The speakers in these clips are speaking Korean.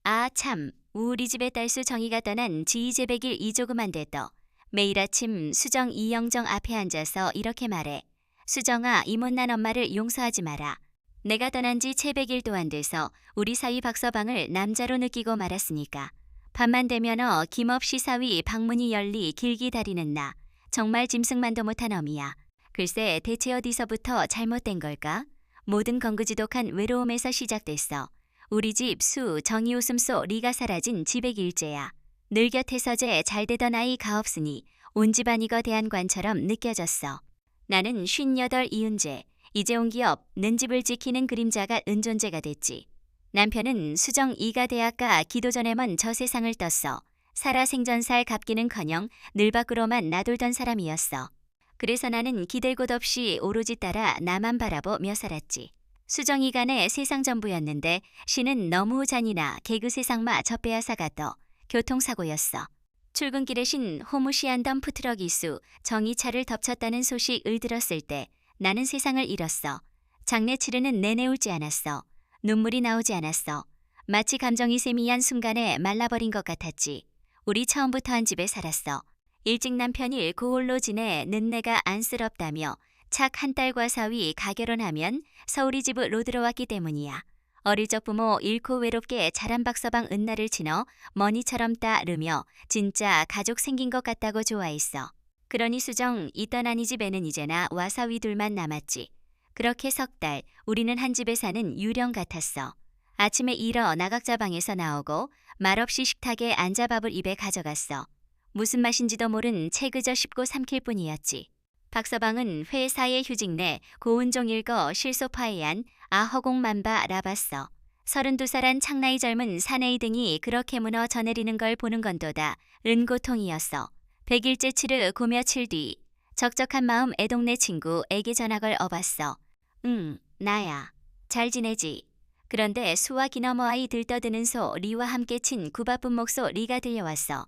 아, 참. 우리 집의 딸 수정이가 떠난 지이제 100일 이 조그만 데도 매일 아침 수정 이영정 앞에 앉아서 이렇게 말해. 수정아, 이 못난 엄마를 용서하지 마라. 내가 떠난 지 채 100일도 안 돼서 우리 사위 박서방을 남자로 느끼고 말았으니까. 밤만 되면 김없이 사위 방문이 열리 길기 다리는 나. 정말 짐승만도 못한 어미야. 글쎄 대체 어디서부터 잘못된 걸까? 모든 건그지독한 외로움에서 시작됐어. 우리 집 수, 정이 웃음소 리가 사라진 지백일째야. 늘 곁에서 제 잘되던 아이 가없으니 온 집안이거 대한관처럼 느껴졌어. 나는 58 이은재, 이제 온 기업 는 집을 지키는 그림자가 은존재가 됐지. 남편은 수정 이가 대학가 기도전에 먼 저 세상을 떴어. 살아생전살 갚기는커녕 늘 밖으로만 나돌던 사람이었어. 그래서 나는 기댈 곳 없이 오로지 따라 나만 바라보며 살았지. 수정이간의 세상 전부였는데 시는 너무 잔인하 개그 세상마 젖배아사가도 교통사고였어. 출근길에 신 호무시한 덤프트럭 이수 정이차를 덮쳤다는 소식을 들었을 때 나는 세상을 잃었어. 장례 치르는 내내 울지 않았어. 눈물이 나오지 않았어. 마치 감정이 세미한 순간에 말라버린 것 같았지. 우리 처음부터 한 집에 살았어. 일찍 남편이 고홀로 지내 는내가 안쓰럽다며 착 한 딸과 사위 가결혼하면 서울이 집으로 들어왔기 때문이야. 어릴 적 부모 잃고 외롭게 자란 박서방 은나를 지너 머니처럼 따르며 진짜 가족 생긴 것 같다고 좋아했어. 그러니 수정 있던 아니 집에는 이제나 와사위 둘만 남았지. 그렇게 석 달 우리는 한 집에 사는 유령 같았어. 아침에 일어 나각자방에서 나오고 말없이 식탁에 앉아 밥을 입에 가져갔어. 무슨 맛인지도 모른 채 그저 씹고 삼킬 뿐이었지. 박서방은 회사의 휴직 내 고운종 읽어 실소파에 한 아허공만바 라봤어. 32살한 창나이 젊은 사내이 등이 그렇게 무너 저내리는 걸 보는 건도다 은고통이었어. 100일째 치르 고며칠 뒤 적적한 마음 애동네 친구에게 전학을 어봤어. 응, 나야. 잘 지내지? 그런데 수와 기너머 아이 들떠드는 소 리와 함께 친 구바쁜 목소 리가 들려왔어.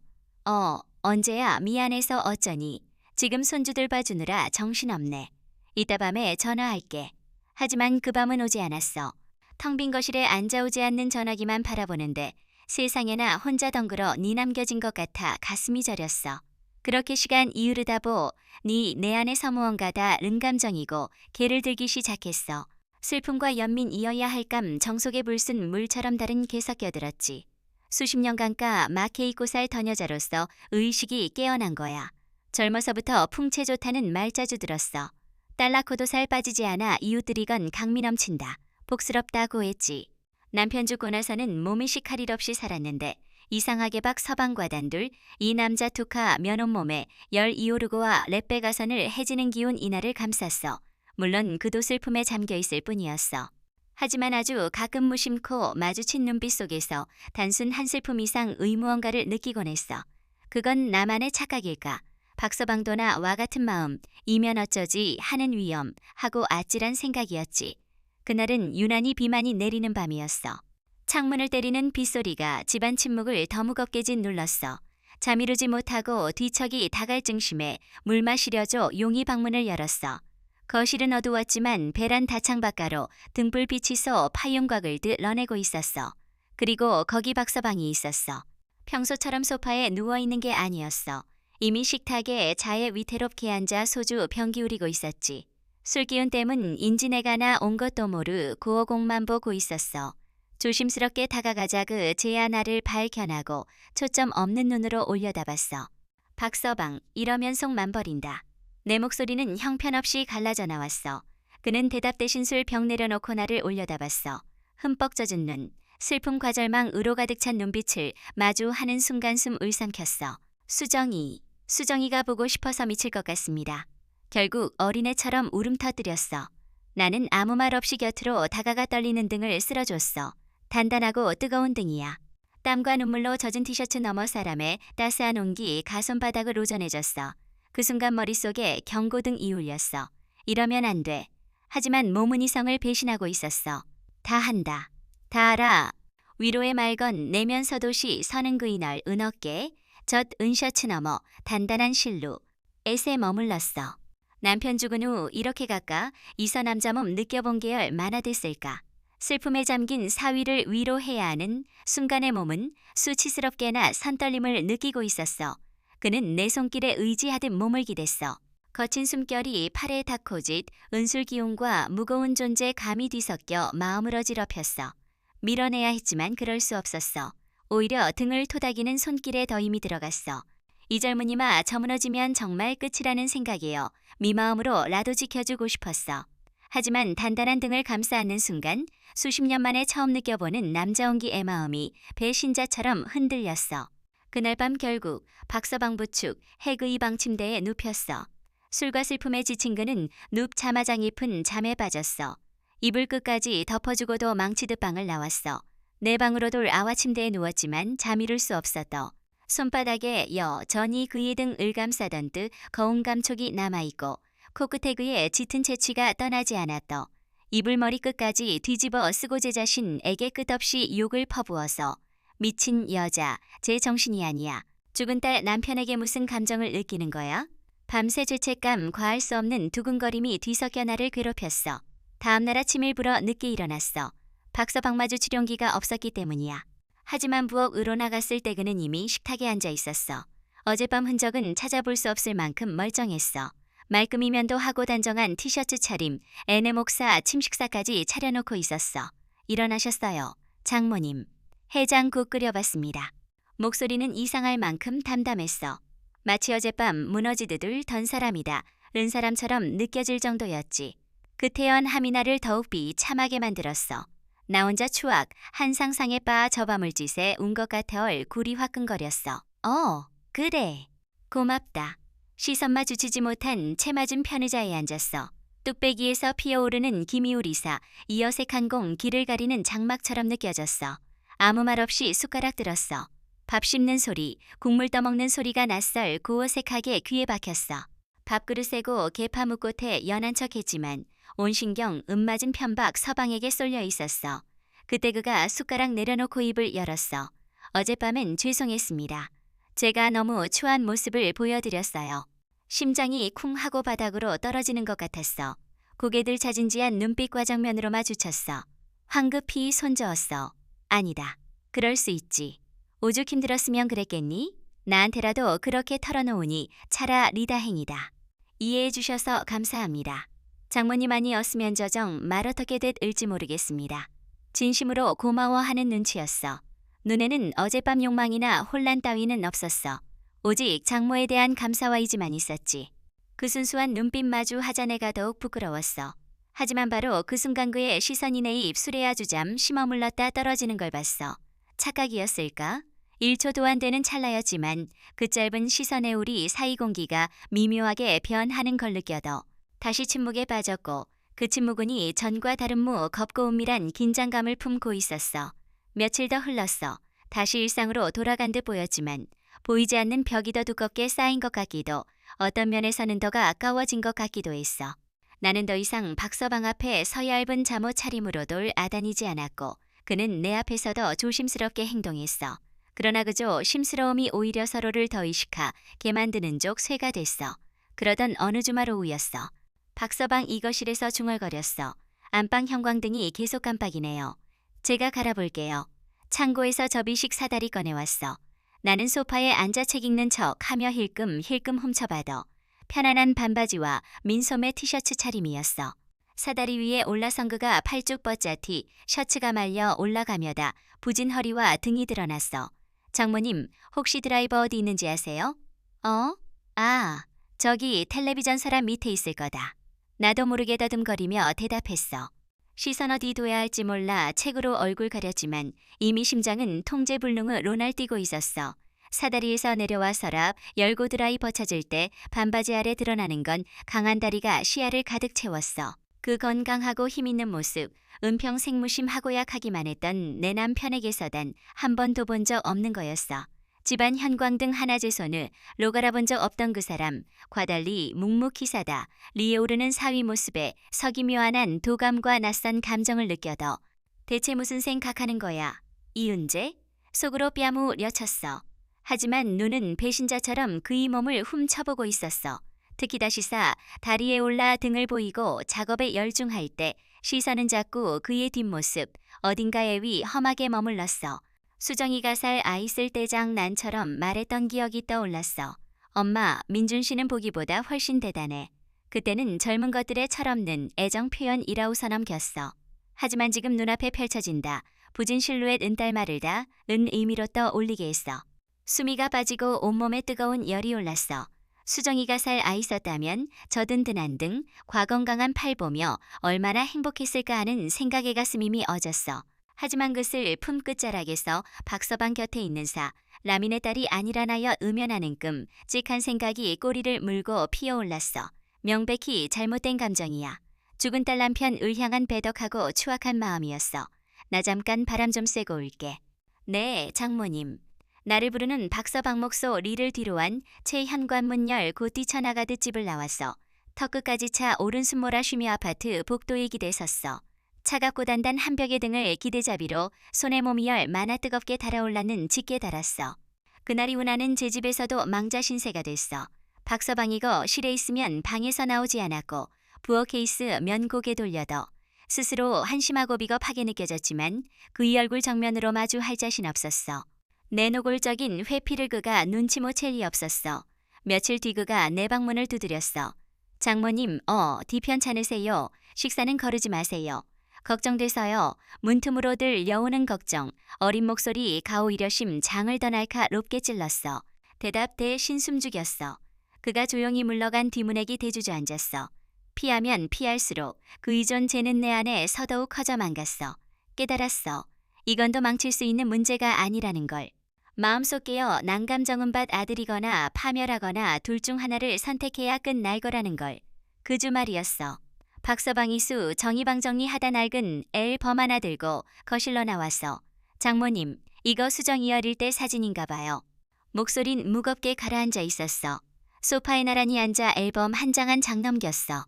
언제야 미안해서 어쩌니. 지금 손주들 봐주느라 정신없네. 이따 밤에 전화할게. 하지만 그 밤은 오지 않았어. 텅 빈 거실에 앉아오지 않는 전화기만 바라보는데 세상에나 혼자 덩그러 니 남겨진 것 같아 가슴이 저렸어. 그렇게 시간 이으르다 보 니 내 안의 서무언가다 른감정이고 개를 들기 시작했어. 슬픔과 연민이어야 할 감 정속에 불순 물처럼 다른 개 섞여들었지. 수십 년간가 마케 입고 살 더녀자로서 의식이 깨어난 거야. 젊어서부터 풍채 좋다는 말자주 들었어. 딸 낳고도 살 빠지지 않아 이웃들이건 강미 넘친다. 복스럽다고 했지. 남편 죽고 나서는 몸이 시칼일 없이 살았는데 이상하게 박 서방과단둘 이 남자 투카 면온몸에 열 이오르고와 렛베가선을 해지는 기운 이날을 감쌌어. 물론 그도 슬픔에 잠겨있을 뿐이었어. 하지만 아주 가끔 무심코 마주친 눈빛 속에서 단순 한 슬픔 이상 의무언가를 느끼곤 했어. 그건 나만의 착각일까? 박서방도나 와 같은 마음, 이면 어쩌지 하는 위험 하고 아찔한 생각이었지. 그날은 유난히 비만이 내리는 밤이었어. 창문을 때리는 빗소리가 집안 침묵을 더 무겁게 짓눌렀어. 잠이르지 못하고 뒤척이 다갈증심에 물 마시려줘 용이 방문을 열었어. 거실은 어두웠지만 베란 다창 바깥으로 등불빛이 쏘 파윤곽을 드러내고 있었어. 그리고 거기 박서방이 있었어. 평소처럼 소파에 누워있는 게 아니었어. 이미 식탁에 자에 위태롭게 앉아 소주 병 기울이고 있었지. 술 기운 때문 인지내가나 온 것도 모르 고어공만 보고 있었어. 조심스럽게 다가가자 그 제아나를 발견하고 초점 없는 눈으로 올려다봤어. 박서방, 이러면 속만 버린다. 내 목소리는 형편없이 갈라져 나왔어. 그는 대답 대신 술 병 내려놓고 나를 올려다봤어. 흠뻑 젖은 눈, 슬픔 과절망 으로 가득 찬 눈빛을 마주하는 순간 숨 을삼켰어. 수정이가 보고 싶어서 미칠 것 같습니다. 결국 어린애처럼 울음 터뜨렸어. 나는 아무 말 없이 곁으로 다가가 떨리는 등을 쓸어줬어. 단단하고 뜨거운 등이야. 땀과 눈물로 젖은 티셔츠 너머 사람의 따스한 온기 가손바닥을 오전해줬어. 그 순간 머릿속에 경고등이 울렸어. 이러면 안 돼. 하지만 몸은 이성을 배신하고 있었어. 다 한다. 다 알아. 위로의 말건 내면 서도시 서는 그이 널 은어깨 젖 은셔츠 너머 단단한 실루 에세 머물렀어. 남편 죽은 후 이렇게 가까 이서 남자 몸 느껴본 게 얼마나 됐을까. 슬픔에 잠긴 사위를 위로해야 하는 순간의 몸은 수치스럽게나 산떨림을 느끼고 있었어. 그는 내 손길에 의지하듯 몸을 기댔어. 거친 숨결이 팔에 닿고짓 은술 기운과 무거운 존재 감이 뒤섞여 마음을 어지럽혔어. 밀어내야 했지만 그럴 수 없었어. 오히려 등을 토닥이는 손길에 더 힘이 들어갔어. 이 젊은이마 저무너지면 정말 끝이라는 생각이여 미마음으로 라도 지켜주고 싶었어. 하지만 단단한 등을 감싸 안는 순간 수십 년 만에 처음 느껴보는 남자온기의 마음이 배신자처럼 흔들렸어. 그날 밤 결국 박서방 부축 해그이방 침대에 눕혔어. 술과 슬픔에 지친 그는 눕 자마장 잎은 잠에 빠졌어. 이불 끝까지 덮어주고도 망치듯 방을 나왔어. 내 방으로 돌 아와 침대에 누웠지만 잠 이룰 수 없었더. 손바닥에 여전히 그의 등을 감싸던 듯 거운 감촉이 남아있고 코끝에 그의 짙은 채취가 떠나지 않았더. 이불 머리 끝까지 뒤집어 쓰고 제 자신에게 끝없이 욕을 퍼부어서 미친 여자, 제 정신이 아니야. 죽은 딸 남편에게 무슨 감정을 느끼는 거야? 밤새 죄책감, 과할 수 없는 두근거림이 뒤섞여 나를 괴롭혔어. 다음날 아침 일부러 늦게 일어났어. 박서방마주 출용기가 없었기 때문이야. 하지만 부엌으로 나갔을 때 그는 이미 식탁에 앉아 있었어. 어젯밤 흔적은 찾아볼 수 없을 만큼 멀쩡했어. 말끔이면도 하고 단정한 티셔츠 차림, 애네 목사 침식사까지 차려놓고 있었어. 일어나셨어요. 장모님. 해장국 끓여봤습니다. 목소리는 이상할 만큼 담담했어. 마치 어젯밤 무너지듯을 던 사람이다. 른 사람처럼 느껴질 정도였지. 그 태연 함이 나를 더욱 비참하게 만들었어. 나 혼자 추악, 한 상상에 빠 저밤물짓에 운 것 같아 얼굴이 화끈거렸어. 그래. 고맙다. 시선 마주치지 못한 채 맞은 편의자에 앉았어. 뚝배기에서 피어오르는 기미우리사, 이 어색한 공 길을 가리는 장막처럼 느껴졌어. 아무 말 없이 숟가락 들었어. 밥 씹는 소리, 국물 떠먹는 소리가 낯설 고어색하게 귀에 박혔어. 밥그릇에고 개파묵꽃에 연한 척했지만 온 신경 맞은 편박 서방에게 쏠려 있었어. 그때 그가 숟가락 내려놓고 입을 열었어. 어젯밤엔 죄송했습니다. 제가 너무 추한 모습을 보여드렸어요. 심장이 쿵 하고 바닥으로 떨어지는 것 같았어. 고개들 자진지한 눈빛과 정면으로 마주쳤어. 황급히 손저었어. 아니다. 그럴 수 있지. 오죽 힘들었으면 그랬겠니? 나한테라도 그렇게 털어놓으니 차라리 다행이다. 이해해 주셔서 감사합니다. 장모님 아니었으면 저정 말 어떻게 됐을지 모르겠습니다. 진심으로 고마워하는 눈치였어. 눈에는 어젯밤 욕망이나 혼란 따위는 없었어. 오직 장모에 대한 감사와 이지만 있었지. 그 순수한 눈빛 마주 하자 내가 더욱 부끄러웠어. 하지만 바로 그 순간 그의 시선이 내 입 수레아주잠 심어물렀다 떨어지는 걸 봤어. 착각이었을까? 1초도 안 되는 찰나였지만 그 짧은 시선의 우리 사이 공기가 미묘하게 변하는 걸 느껴도 다시 침묵에 빠졌고 그 침묵은이 전과 다른 무겁고 은밀한 긴장감을 품고 있었어. 며칠 더 흘렀어. 다시 일상으로 돌아간 듯 보였지만 보이지 않는 벽이 더 두껍게 쌓인 것 같기도 어떤 면에서는 더가 아까워진 것 같기도 했어. 나는 더 이상 박서방 앞에 서야 얇은 잠옷 차림으로 돌 아다니지 않았고 그는 내 앞에서 더 조심스럽게 행동했어. 그러나 그저 심스러움이 오히려 서로를 더 의식하게 만드는 쪽 쇠가 됐어. 그러던 어느 주말 오후였어. 박서방 이거실에서 중얼거렸어. 안방 형광등이 계속 깜빡이네요. 제가 갈아볼게요. 창고에서 접이식 사다리 꺼내왔어. 나는 소파에 앉아 책 읽는 척 하며 힐끔 훔쳐봐도 편안한 반바지와 민소매 티셔츠 차림이었어. 사다리 위에 올라선 그가 팔쭉 뻗자티 셔츠가 말려 올라가며다 부진 허리와 등이 드러났어. 장모님, 혹시 드라이버 어디 있는지 아세요? 저기 텔레비전 사람 밑에 있을 거다. 나도 모르게 더듬거리며 대답했어. 시선 어디 둬야 할지 몰라 책으로 얼굴 가렸지만 이미 심장은 통제불능으로 날뛰고 있었어. 사다리에서 내려와 서랍 열고 드라이버 찾을 때 반바지 아래 드러나는 건 강한 다리가 시야를 가득 채웠어. 그 건강하고 힘있는 모습, 은평생무심 하고약하기만 했던 내 남편에게서단 한 번도 본 적 없는 거였어. 집안 현광등 하나제 손을 로갈아 본 적 없던 그 사람, 과달리 묵묵히 사다 리에 오르는 사위 모습에 서기묘한 도감과 낯선 감정을 느껴도 대체 무슨 생각하는 거야? 이은재? 속으로 뺨우려쳤어. 하지만 눈은 배신자처럼 그의 몸을 훔쳐보고 있었어. 특히 다시사 다리에 올라 등을 보이고 작업에 열중할 때 시선은 자꾸 그의 뒷모습, 어딘가에 위 험하게 머물렀어. 수정이가 살 아이 쓸 때장 난처럼 말했던 기억이 떠올랐어. 엄마, 민준 씨는 보기보다 훨씬 대단해. 그때는 젊은 것들의 철없는 애정 표현이라우서 넘겼어. 하지만 지금 눈앞에 펼쳐진다. 부진 실루엣 은달마를 다 은 의미로 떠올리게 했어. 수미가 빠지고 온몸에 뜨거운 열이 올랐어. 수정이가 살 아이 썼다면 저 든든한 등, 과건강한 팔 보며 얼마나 행복했을까 하는 생각에 가슴이 어졌어. 하지만 그슬 품 끝자락에서 박서방 곁에 있는 라민의 딸이 아니라나여 의면하는 끔찍한 생각이 꼬리를 물고 피어올랐어. 명백히 잘못된 감정이야. 죽은 딸 남편을 향한 배덕하고 추악한 마음이었어. 나 잠깐 바람 좀 쐬고 올게. 네, 장모님. 나를 부르는 박서방 목소리를 뒤로한 채 현관문 열 곧 뛰쳐나가듯 집을 나왔어. 턱끝까지 차 오른 숨모라 쉬며 아파트 복도에 기대 섰어. 차갑고 단단 한 벽의 등을 기대잡이로 손에 몸이 열 만화 뜨겁게 달아올랐는 짙게 달았어. 그날이 운하는 제 집에서도 망자신세가 됐어. 박서방이거 실에 있으면 방에서 나오지 않았고 부엌 케이스 면고개 돌려도 스스로 한심하고 비겁하게 느껴졌지만 그의 얼굴 정면으로 마주할 자신 없었어. 내 노골적인 회피를 그가 눈치 못 챌 리 없었어. 며칠 뒤 그가 내 방문을 두드렸어. 장모님, 뒤편찮으세요. 식사는 거르지 마세요. 걱정돼서요. 문틈으로들 여우는 걱정. 어린 목소리 가오이려심 장을 더 날카롭게 찔렀어. 대답 대신숨 죽였어. 그가 조용히 물러간 뒷문에게 대주저앉았어. 피하면 피할수록 그 이전 쟤는 내 안에 서더욱 커져만 갔어. 깨달았어. 이건 더 망칠 수 있는 문제가 아니라는 걸. 마음속 깨어 난감 정음밭 아들이거나 파멸하거나 둘 중 하나를 선택해야 끝날 거라는 걸. 그 주말이었어. 박서방 이수 정의방정리 하다 낡은 앨범 하나 들고 거실로 나왔어. 장모님, 이거 수정이 어릴 때 사진인가 봐요. 목소린 무겁게 가라앉아 있었어. 소파에 나란히 앉아 앨범 한 장 한 장 넘겼어.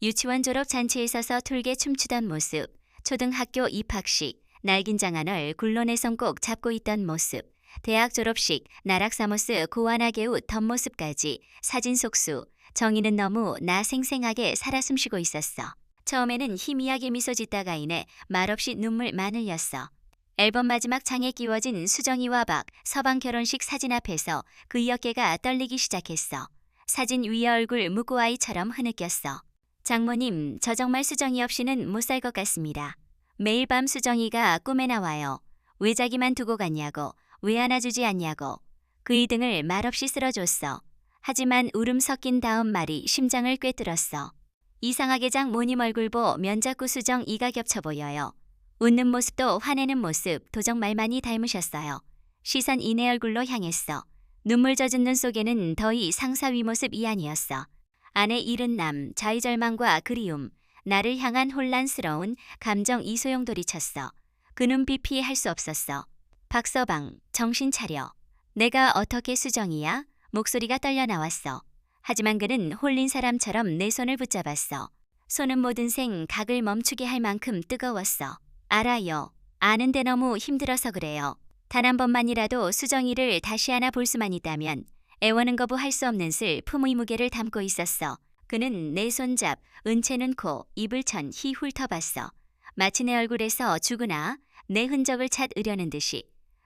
유치원 졸업 잔치에 서서 툴게 춤추던 모습, 초등학교 입학식, 날긴 장안을 굴러내 손 꼭 잡고 있던 모습, 대학 졸업식, 나락사모스 고환하게 웃 덧모습까지 사진 속수, 정의는 너무 나 생생하게 살아 숨쉬고 있었어. 처음에는 희미하게 미소 짓다가 이내 말없이 눈물만 흘렸어. 앨범 마지막 장에 끼워진 수정이와 서방 결혼식 사진 앞에서 그의 어깨가 떨리기 시작했어. 사진 위의 얼굴 무고 아이처럼 흐느꼈어. 장모님, 저 정말 수정이 없이는 못 살 것 같습니다. 매일 밤 수정이가 꿈에 나와요. 왜 자기만 두고 갔냐고, 왜 안아주지 않냐고. 그의 등을 말없이 쓸어줬어. 하지만 울음 섞인 다음 말이 심장을 꿰뚫었어. 이상하게 장모님 얼굴 보 면자꾸 수정 이가 겹쳐 보여요. 웃는 모습도 화내는 모습, 도적 말만이 닮으셨어요. 시선 이내 얼굴로 향했어. 눈물 젖은 눈 속에는 더이 상사 윗모습이 아니었어. 아내 잃은 남, 자의절망과 그리움, 나를 향한 혼란스러운 감정 이소용 돌이쳤어. 그 눈빛 피할 수 없었어. 박서방, 정신 차려. 내가 어떻게 수정이야? 목소리가 떨려 나왔어. 하지만 그는 홀린 사람처럼 내 손을 붙잡았어. 손은 모든 생 각을 멈추게 할 만큼 뜨거웠어. 알아요. 아는데 너무 힘들어서 그래요. 단 한 번만이라도 수정이를 다시 하나 볼 수만 있다면 애원은 거부할 수 없는 슬픔의 무게를 담고 있었어. 그는 내 손잡, 은채는 코, 입을 천 히 훑어봤어. 마치 내 얼굴에서 죽으나 내 흔적을 찾으려는 듯이.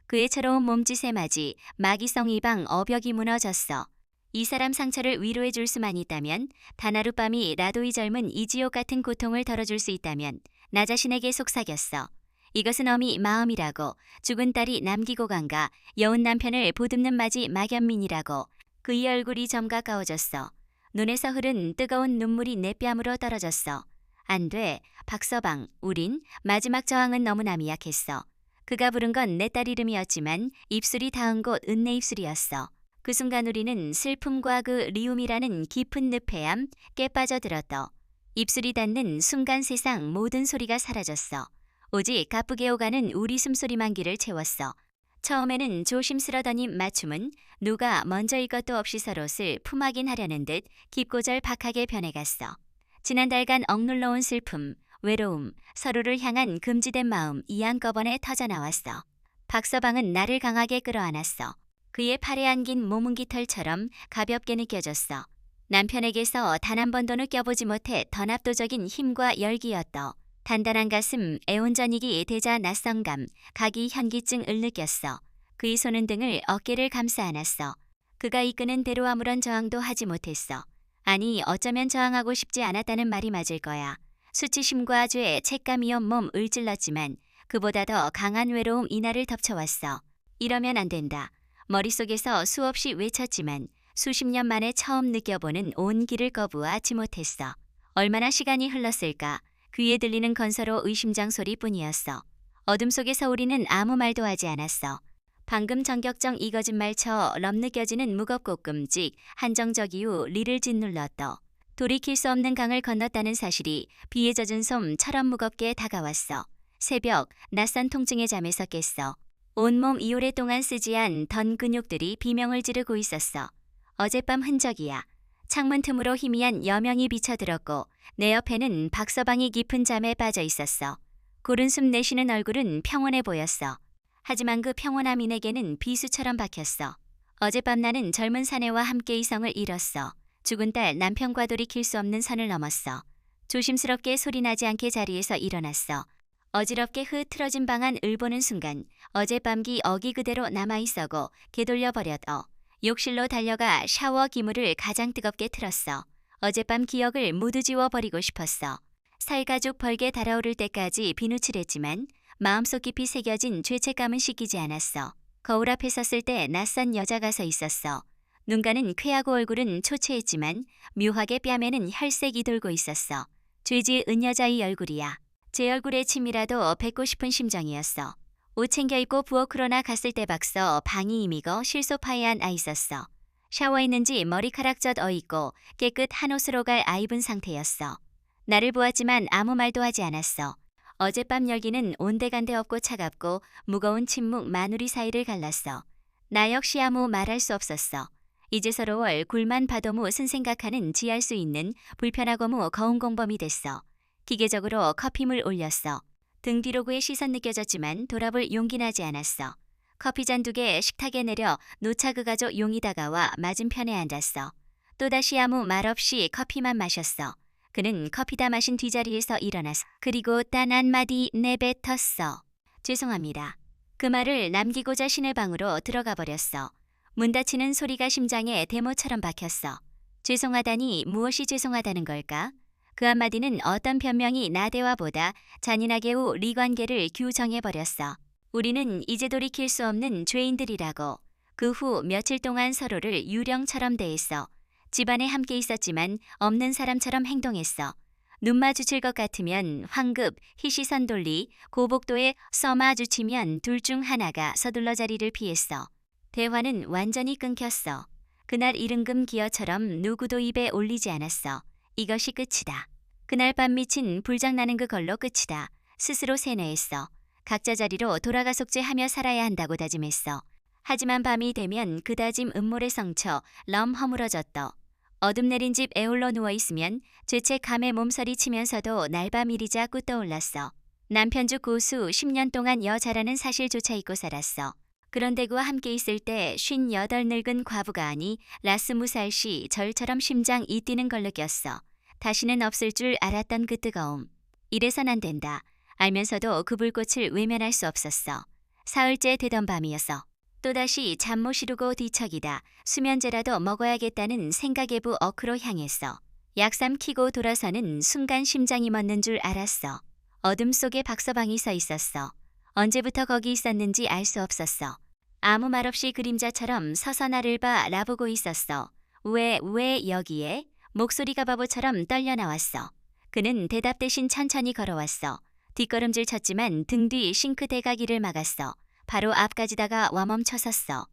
그의 처로운 몸짓에 맞이 마기성 이방 어벽이 무너졌어. 이 사람 상처를 위로해 줄 수만 있다면, 단 하룻밤이 나도 이 젊은 이지옥 같은 고통을 덜어줄 수 있다면 나 자신에게 속삭였어. 이것은 어미 마음이라고, 죽은 딸이 남기고 간가 여운 남편을 보듬는 맞이 막연민이라고. 그의 얼굴이 점 가까워졌어. 눈에서 흐른 뜨거운 눈물이 내 뺨으로 떨어졌어. 안 돼, 박서방, 우린 마지막 저항은 너무나 미약했어. 그가 부른 건 내 딸 이름이었지만 입술이 닿은 곳 은내 입술이었어. 그 순간 우리는 슬픔과 그 리움이라는 깊은 늪에암 깨 빠져들었더. 입술이 닿는 순간 세상 모든 소리가 사라졌어. 오직 가쁘게 오가는 우리 숨소리만 귀를 채웠어. 처음에는 조심스러더니 맞춤은 누가 먼저일 것도 없이 서로를 품하긴 하려는 듯 깊고절 박하게 변해갔어. 지난 달간 억눌러온 슬픔, 외로움, 서로를 향한 금지된 마음 이 한꺼번에 터져나왔어. 박서방은 나를 강하게 끌어안았어. 그의 팔에 안긴 몸은 깃털처럼 가볍게 느껴졌어. 남편에게서 단 한 번도 느껴보지 못해 더 압도적인 힘과 열기였더. 단단한 가슴, 애온전이기 대자 낯선감, 각이 현기증을 느꼈어. 그의 손은 등을 어깨를 감싸 안았어. 그가 이끄는 대로 아무런 저항도 하지 못했어. 아니, 어쩌면 저항하고 싶지 않았다는 말이 맞을 거야. 수치심과 죄, 책감이 온몸 을질렀지만 그보다 더 강한 외로움 이날을 덮쳐왔어. 이러면 안 된다. 머릿속에서 수없이 외쳤지만 수십 년 만에 처음 느껴보는 온 길을 거부하지 못했어. 얼마나 시간이 흘렀을까. 귀에 들리는 건서로 의심장 소리뿐이었어. 어둠 속에서 우리는 아무 말도 하지 않았어. 방금 전격정 이 거짓말처럼 느껴지는 무겁고 끔찍, 한정적 이후 리를 짓눌렀더. 돌이킬 수 없는 강을 건넜다는 사실이 비에 젖은 솜처럼 무겁게 다가왔어. 새벽, 낯선 통증에 잠에서 깼어. 온몸 이 오랫동안 쓰지 않던 근육들이 비명을 지르고 있었어. 어젯밤 흔적이야. 창문 틈으로 희미한 여명이 비쳐들었고 내 옆에는 박서방이 깊은 잠에 빠져 있었어. 고른 숨 내쉬는 얼굴은 평온해 보였어. 하지만 그 평온함이 내게는 비수처럼 박혔어. 어젯밤 나는 젊은 사내와 함께 이성을 잃었어. 죽은 딸 남편과 돌이킬 수 없는 선을 넘었어. 조심스럽게 소리나지 않게 자리에서 일어났어. 어지럽게 흐트러진 방 안을 보는 순간 어젯밤기 어기 그대로 남아있어고 개돌려버렸어. 욕실로 달려가 샤워 기물을 가장 뜨겁게 틀었어. 어젯밤 기억을 모두 지워버리고 싶었어. 살가죽 벌게 달아오를 때까지 비누칠했지만 마음속 깊이 새겨진 죄책감은 씻기지 않았어. 거울 앞에 섰을 때 낯선 여자가 서 있었어. 눈가는 쾌하고 얼굴은 초췌했지만 묘하게 뺨에는 혈색이 돌고 있었어. 죄지 은여자의 얼굴이야. 제 얼굴에 침이라도 뱉고 싶은 심정이었어. 옷 챙겨 입고 부엌으로나 갔을 때 박서 방이 이미고 실소파에 앉아 있었어. 샤워했는지 머리카락 어있고 깨끗 한 옷으로 갈아입은 상태였어. 나를 보았지만 아무 말도 하지 않았어. 어젯밤 열기는 온데간데 없고 차갑고 무거운 침묵 마누리 사이를 갈랐어. 나 역시 아무 말할 수 없었어. 이제 서로월 굴만 봐도무 생각하는 지할 수 있는 불편하고무 거운 공범이 됐어. 기계적으로 커피물 올렸어. 등 뒤로 그의 시선 느껴졌지만 돌아볼 용기 나지 않았어. 커피잔 2개 식탁에 내려 노차 그 가족 용이 다가와 맞은편에 앉았어. 또다시 아무 말 없이 커피만 마셨어. 그는 커피 다 마신 뒤자리에서 일어났어. 그리고 단 한마디 내뱉었어. 죄송합니다. 그 말을 남기고자 시내 방으로 들어가 버렸어. 문 닫히는 소리가 심장에 대모처럼 박혔어. 죄송하다니 무엇이 죄송하다는 걸까? 그 한마디는 어떤 변명이 나대화보다 잔인하게 우 리관계를 규정해버렸어. 우리는 이제 돌이킬 수 없는 죄인들이라고. 그 후 며칠 동안 서로를 유령처럼 대했어. 집안에 함께 있었지만 없는 사람처럼 행동했어. 눈 마주칠 것 같으면 황급, 희시선 돌리, 고복도에 써마주치면 둘 중 하나가 서둘러 자리를 피했어. 대화는 완전히 끊겼어. 그날 이른금 기어처럼 누구도 입에 올리지 않았어. 이것이 끝이다. 그날 밤 미친 불장나는 그걸로 끝이다. 스스로 세뇌했어. 각자 자리로 돌아가 속죄하며 살아야 한다고 다짐했어. 하지만 밤이 되면 그 다짐 음모에 성쳐 럼 허물어졌더. 어둠 내린 집 에홀로 누워있으면 죄책감에 몸서리 치면서도 날밤일이자 꾸 떠올랐어. 남편 주 고수 10년 동안 여자라는 사실조차 잊고 살았어. 그런데 그와 함께 있을 때 58 늙은 과부가 아니 라스무살시 절처럼 심장이 뛰는 걸 느꼈어. 다시는 없을 줄 알았던 그 뜨거움. 이래선 안 된다. 알면서도 그 불꽃을 외면할 수 없었어. 사흘째 되던 밤이었어. 또다시 잠 못 이루고 뒤척이다. 수면제라도 먹어야겠다는 생각의 부 어크로 향했어. 약삼 키고 돌아서는 순간 심장이 멎는 줄 알았어. 어둠 속에 박서방이 서 있었어. 언제부터 거기 있었는지 알 수 없었어. 아무 말 없이 그림자처럼 서서 나를 바라보고 있었어. 왜 여기에? 목소리가 바보처럼 떨려 나왔어. 그는 대답 대신 천천히 걸어왔어. 뒷걸음질 쳤지만 등 뒤 싱크 대가기를 막았어. 바로 앞까지다가 와멈춰 섰어.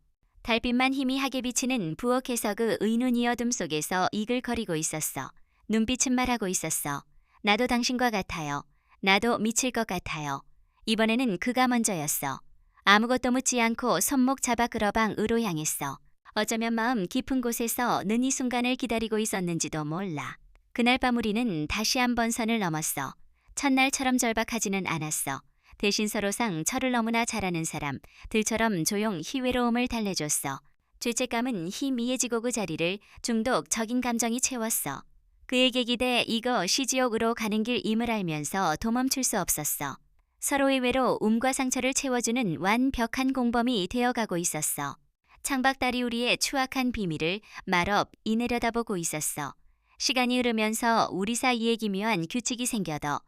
달빛만 희미하게 비치는 부엌에서 그 의눈이 어둠 속에서 이글거리고 있었어. 눈빛은 말하고 있었어. 나도 당신과 같아요. 나도 미칠 것 같아요. 이번에는 그가 먼저였어. 아무것도 묻지 않고 손목 잡아 끌어방으로 향했어. 어쩌면 마음 깊은 곳에서 는 이 순간을 기다리고 있었는지도 몰라. 그날 밤 우리는 다시 한번 선을 넘었어. 첫날처럼 절박하지는 않았어. 대신 서로상 철을 너무나 잘하는 사람, 들처럼 조용 희외로움을 달래줬어. 죄책감은 희미해지고 그 자리를 중독적인 감정이 채웠어. 그에게 기대 이거 시지옥으로 가는 길임을 알면서 도멈출 수 없었어. 서로의 외로 움과 상처를 채워주는 완벽한 공범이 되어가고 있었어. 창밖다리 우리의 추악한 비밀을 말없 이내려다보고 있었어. 시간이 흐르면서 우리 사이에 기묘한 규칙이 생겨더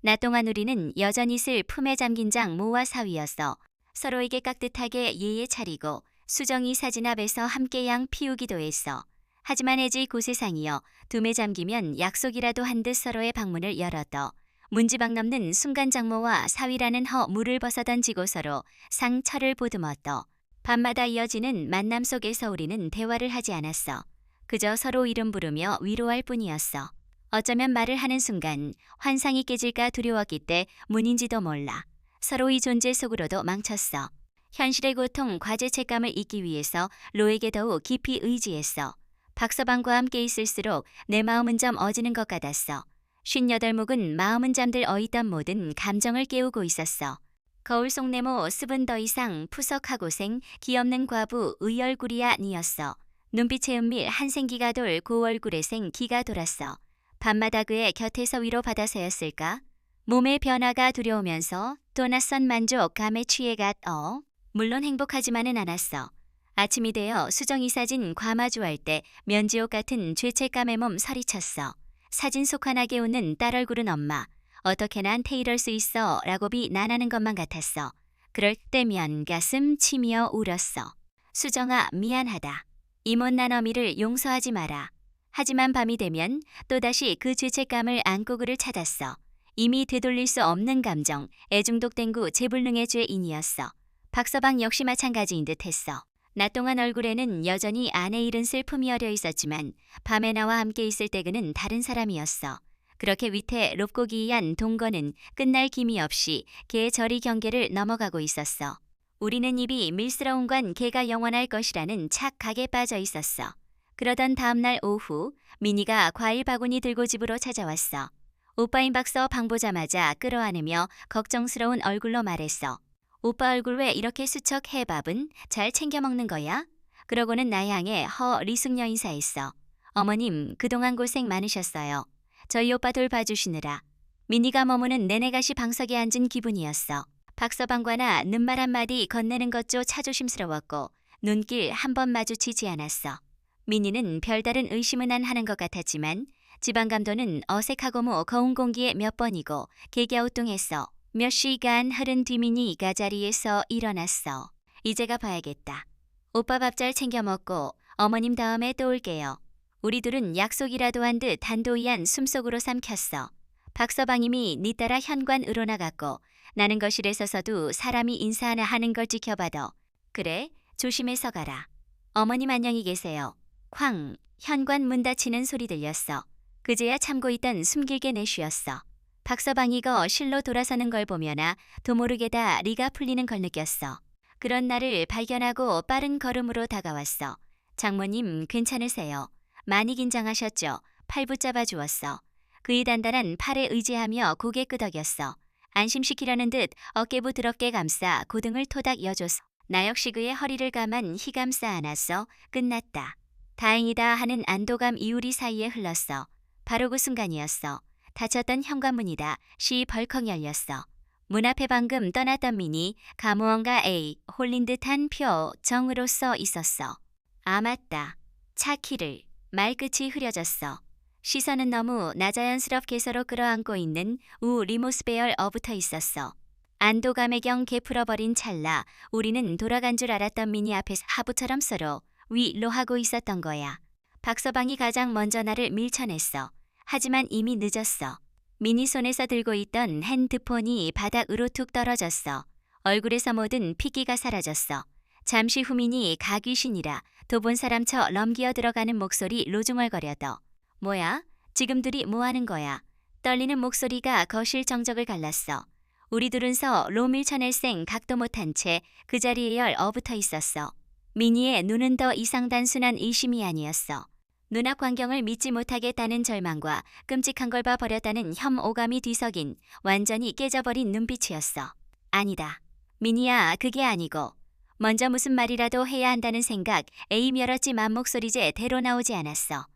낮 동안 우리는 여전히 슬 품에 잠긴 장 모와 사위였어. 서로에게 깍듯하게 예에 차리고 수정이 사진 앞에서 함께 양 피우기도 했어. 하지만 해지 고세상이여 둠에 잠기면 약속이라도 한 듯 서로의 방문을 열어둬 문지방 넘는 순간 장모와 사위라는 허 물을 벗어던지고 서로 상처를 보듬었더 밤마다 이어지는 만남 속에서 우리는 대화를 하지 않았어. 그저 서로 이름 부르며 위로할 뿐이었어. 어쩌면 말을 하는 순간 환상이 깨질까 두려웠기 때 문인지도 몰라. 서로의 존재 속으로도 망쳤어. 현실의 고통, 과제책감을 잊기 위해서 로에게 더욱 깊이 의지했어. 박서방과 함께 있을수록 내 마음은 좀 어지는 것 같았어. 58묵은 마음은 잠들 어있던 모든 감정을 깨우고 있었어. 거울 속 네모 모습은 더 이상 푸석하고생 기없는 과부 의얼굴이야 니었어. 눈빛에 은밀 한생기가 돌 그 얼굴에 생기가 돌았어. 밤마다 그의 곁에서 위로받아서였을까? 몸의 변화가 두려우면서 또 낯선 만족감에 취해갔어. 물론 행복하지만은 않았어. 아침이 되어 수정이 사진 과마주할 때 면지옥 같은 죄책감에 몸 서리쳤어. 사진 속 환하게 웃는 딸 얼굴은 엄마. 어떻게 나한테 이럴 수 있어 라고 비난하는 것만 같았어. 그럴 때면 가슴 치며 울었어. 수정아 미안하다. 이 못난 어미를 용서하지 마라. 하지만 밤이 되면 또다시 그 죄책감을 안고 그를 찾았어. 이미 되돌릴 수 없는 감정, 애중독된 구 재불능의 죄인이었어. 박서방 역시 마찬가지인 듯했어. 낮 동안 얼굴에는 여전히 아내 잃은 슬픔이 어려 있었지만 밤에 나와 함께 있을 때 그는 다른 사람이었어. 그렇게 위태롭고 기이한 동거는 끝날 기미 없이 개저리 경계를 넘어가고 있었어. 우리는 입이 밀스러운 건 개가 영원할 것이라는 착각에 빠져 있었어. 그러던 다음날 오후 미니가 과일 바구니 들고 집으로 찾아왔어. 오빠인 박서 방 보자마자 끌어안으며 걱정스러운 얼굴로 말했어. 오빠 얼굴 왜 이렇게 수척해 밥은 잘 챙겨 먹는 거야? 그러고는 나 향해 리숙녀 인사했어. 어머님 그동안 고생 많으셨어요. 저희 오빠 돌봐주시느라. 미니가 머무는 내내가시 방석에 앉은 기분이었어. 박서방과 나 눈말 한마디 건네는 것조차 조심스러웠고 눈길 한 번 마주치지 않았어. 미니는 별다른 의심은 안 하는 것 같았지만 지방감도는 어색하고 거운 공기에 몇 번이고 개갸우뚱했어. 몇 시간 흐른 뒤 미니가 자리에서 일어났어. 이제가 봐야겠다. 오빠 밥 잘 챙겨 먹고 어머님 다음에 또 올게요. 우리 둘은 약속이라도 한 듯 단도이한 숨속으로 삼켰어. 박서방님이 니 따라 현관으로 나갔고 나는 거실에 서서도 사람이 인사 하나 하는 걸 지켜봐도 그래 조심해서 가라. 어머님 안녕히 계세요. 쾅 현관 문 닫히는 소리 들렸어. 그제야 참고 있던 숨길게 내쉬었어. 박서방이가 실로 돌아서는 걸 보면아 도모르게다 리가 풀리는 걸 느꼈어. 그런 나를 발견하고 빠른 걸음으로 다가왔어. 장모님 괜찮으세요? 많이 긴장하셨죠? 팔 붙잡아 주었어. 그의 단단한 팔에 의지하며 고개 끄덕였어. 안심시키려는 듯 어깨부 드럽게 감싸 고등을 토닥 여줘서 나 역시 그의 허리를 감한 희감싸 안았어. 끝났다. 다행이다 하는 안도감 이우리 사이에 흘렀어. 바로 그 순간이었어. 닫혔던 현관문이다. 시 벌컥 열렸어. 문 앞에 방금 떠났던 미니 가무원가 A 홀린 듯한 표정으로 써 있었어. 아 맞다. 차키를 말끝이 흐려졌어. 시선은 너무 나자연스럽게 서로 끌어안고 있는 우 리모스베얼 어붙어 있었어. 안도감의 경 개풀어버린 찰나 우리는 돌아간 줄 알았던 미니 앞에서 하부처럼 서로 위로하고 있었던 거야. 박서방이 가장 먼저 나를 밀쳐냈어. 하지만 이미 늦었어. 미니 손에서 들고 있던 핸드폰이 바닥으로 툭 떨어졌어. 얼굴에서 모든 핏기가 사라졌어. 잠시 후 미니 가귀신이라 도본 사람처 넘기어 들어가는 목소리 로중얼거려도 뭐야? 지금들이 뭐하는 거야? 떨리는 목소리가 거실 정적을 갈랐어. 우리 둘은서 로 밀쳐낼생 각도 못한 채 그 자리에 얼어붙어 있었어. 미니의 눈은 더 이상 단순한 의심이 아니었어. 눈앞 광경을 믿지 못하겠다는 절망과 끔찍한 걸 봐 버렸다는 혐오감이 뒤섞인 완전히 깨져버린 눈빛이었어. 아니다. 미니야 그게 아니고 먼저 무슨 말이라도 해야 한다는 생각 에이 멸었지 맘 목소리제 대로 나오지 않았어.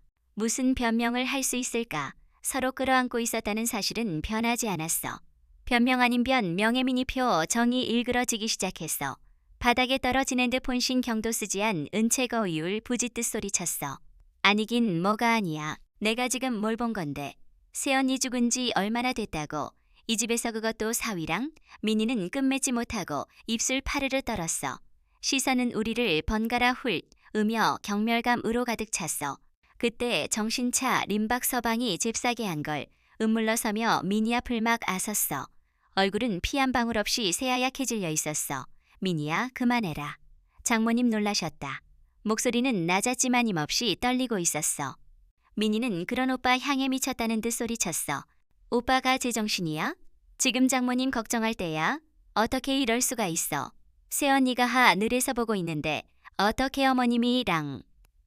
무슨 변명을 할 수 있을까? 서로 끌어안고 있었다는 사실은 변하지 않았어. 변명 아닌 변명의 미니표 정이 일그러지기 시작했어. 바닥에 떨어진 핸드폰 경도 쓰지 않은 은채 거위울 부짓듯 소리쳤어. 아니긴 뭐가 아니야. 내가 지금 뭘 본 건데. 새언니 죽은 지 얼마나 됐다고. 이 집에서 그것도 사위랑. 민희는 끝맺지 못하고 입술 파르르 떨었어. 시선은 우리를 번갈아 으며 경멸감으로 가득 찼어. 그때 정신차 림박 서방이 잽싸게 한 걸 음물러서며 민희 앞을 막 아섰어. 얼굴은 피 한 방울 없이 새하얗게 질려 있었어. 민희야, 그만해라. 장모님 놀라셨다. 목소리는 낮았지만 힘없이 떨리고 있었어. 민희는 그런 오빠 향에 미쳤다는 듯 소리쳤어. 오빠가 제정신이야? 지금 장모님 걱정할 때야? 어떻게 이럴 수가 있어. 새언니가 늘에서 보고 있는데 어떻게 어머님이랑.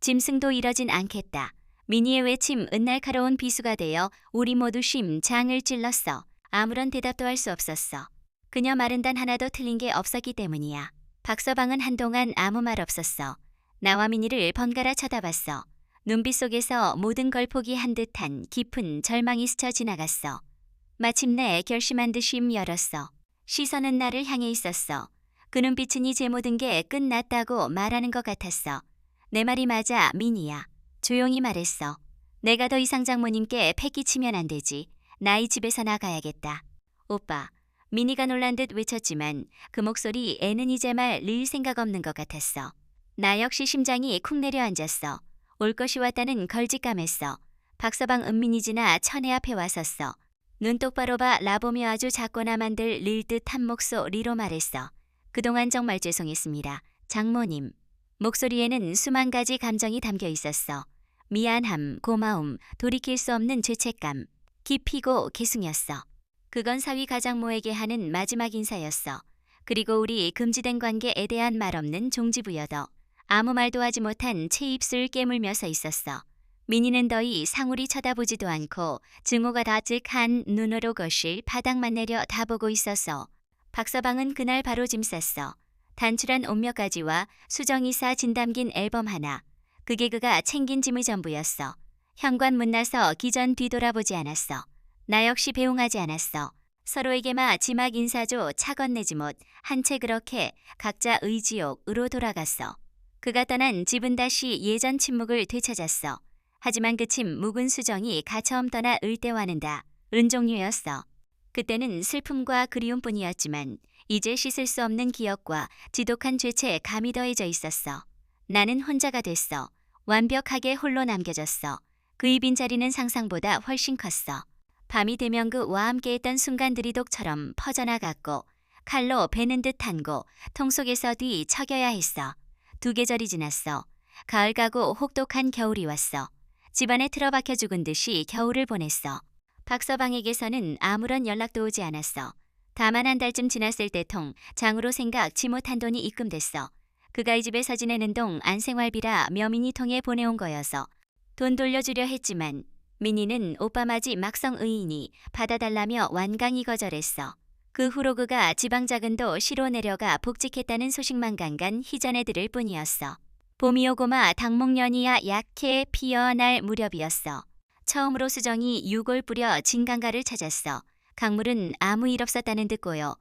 짐승도 이러진 않겠다. 민희의 외침 은날카로운 비수가 되어 우리 모두 심장을 찔렀어. 아무런 대답도 할 수 없었어. 그녀 말은 단 하나도 틀린 게 없었기 때문이야. 박서방은 한동안 아무 말 없었어. 나와 민희를 번갈아 쳐다봤어. 눈빛 속에서 모든 걸 포기한 듯한 깊은 절망이 스쳐 지나갔어. 마침내 결심한 듯이 열었어. 시선은 나를 향해 있었어. 그 눈빛은 이제 모든 게 끝났다고 말하는 것 같았어. 내 말이 맞아, 민희야. 조용히 말했어. 내가 더 이상 장모님께 패기치면 안 되지. 나 이 집에서 나가야겠다. 오빠. 민희가 놀란 듯 외쳤지만 그 목소리 애는 이제 말 릴 생각 없는 것 같았어. 나 역시 심장이 쿵 내려앉았어. 올 것이 왔다는 걸직감했어. 박서방 은민이 지나 천애 앞에 와섰어. 눈 똑바로 봐 라보며 아주 작거나 만들 릴 듯한 목소리로 말했어. 그동안 정말 죄송했습니다. 장모님. 목소리에는 수만 가지 감정이 담겨 있었어. 미안함, 고마움, 돌이킬 수 없는 죄책감. 깊이고 개숭이었어. 그건 사위 가장모에게 하는 마지막 인사였어. 그리고 우리 금지된 관계에 대한 말 없는 종지부여도. 아무 말도 하지 못한 채 입술 깨물며 서 있었어. 민희는 더이 상울이 쳐다보지도 않고 증오가 다득한 눈으로 거실 바닥만 내려 다보고 있었어. 박서방은 그날 바로 짐 쌌어. 단출한 옷 몇 가지와 수정이사 진 담긴 앨범 하나. 그게 그가 챙긴 짐의 전부였어. 현관문 나서 기전 뒤돌아보지 않았어. 나 역시 배웅하지 않았어. 서로에게 마지막 인사조 차 건네지 못 한 채 그렇게 각자 의지옥으로 돌아갔어. 그가 떠난 집은 다시 예전 침묵을 되찾았어. 하지만 그 침 묵은 수정이 가처음 떠나 을대와는 다 은종류였어. 그때는 슬픔과 그리움뿐이었지만 이제 씻을 수 없는 기억과 지독한 죄체에 감이 더해져 있었어. 나는 혼자가 됐어. 완벽하게 홀로 남겨졌어. 그의 빈자리는 상상보다 훨씬 컸어. 밤이 되면 그와 함께했던 순간들이 독처럼 퍼져나갔고 칼로 베는 듯한 고 통 속에서 뒤척여야 했어. 2계절이 지났어. 가을 가고 혹독한 겨울이 왔어. 집안에 틀어박혀 죽은 듯이 겨울을 보냈어. 박서방에게서는 아무런 연락도 오지 않았어. 다만 한 달쯤 지났을 때 통 장으로 생각지 못한 돈이 입금됐어. 그가 이 집에서 지내는 동 안생활비라 며느리 통에 보내온 거여서 돈 돌려주려 했지만 민희는 오빠 맞이 막성 의인이 받아달라며 완강히 거절했어. 그 후로 그가 지방자근도 시로 내려가 복직했다는 소식만 간간 희전해 들을 뿐이었어. 봄이 오고마 당목년이야 약해 피어날 무렵이었어. 처음으로 수정이 유골 뿌려 진강가를 찾았어. 강물은 아무 일 없었다는 듯 고요.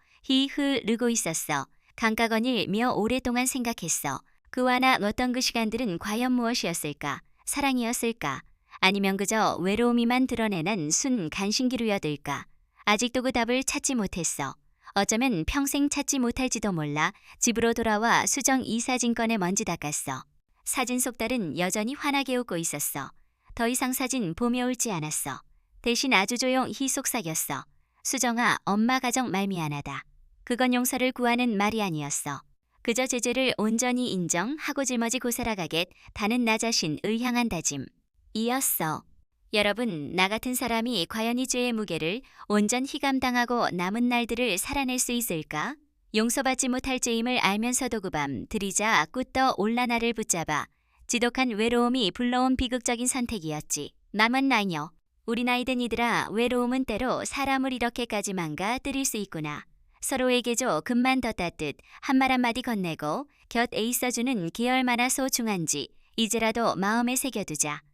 흐르고 있었어. 강가 거닐며 오랫동안 생각했어. 그와 나 어떤 그 시간들은 과연 무엇이었을까? 사랑이었을까? 아니면 그저 외로움이만 드러내는 순 간신기루여들까? 아직도 그 답을 찾지 못했어. 어쩌면 평생 찾지 못할지도 몰라 집으로 돌아와 수정 이사진건에 먼지 닦았어. 사진 속 딸은 여전히 환하게 웃고 있었어. 더 이상 사진 봄에 올지 않았어. 대신 아주 조용히 속삭였어. 수정아, 엄마 가정 말 미안하다. 그건 용서를 구하는 말이 아니었어. 그저 제재를 온전히 인정하고 짊어지 고살아가겠 다는 나 자신을 향한 다짐. 이었어. 여러분, 나 같은 사람이 과연 이 죄의 무게를 온전히 감당하고 남은 날들을 살아낼 수 있을까? 용서받지 못할 죄임을 알면서도 그 밤 들이자 굿떠 올라 나를 붙잡아 지독한 외로움이 불러온 비극적인 선택이었지. 남은 나이녀. 우리 나이든 이들아, 외로움은 때로 사람을 이렇게까지 망가뜨릴 수 있구나. 서로에게 줘 금만 더 따뜻 한 말 한마디 건네고 곁에 있어주는 계열마나 소중한지 이제라도 마음에 새겨두자.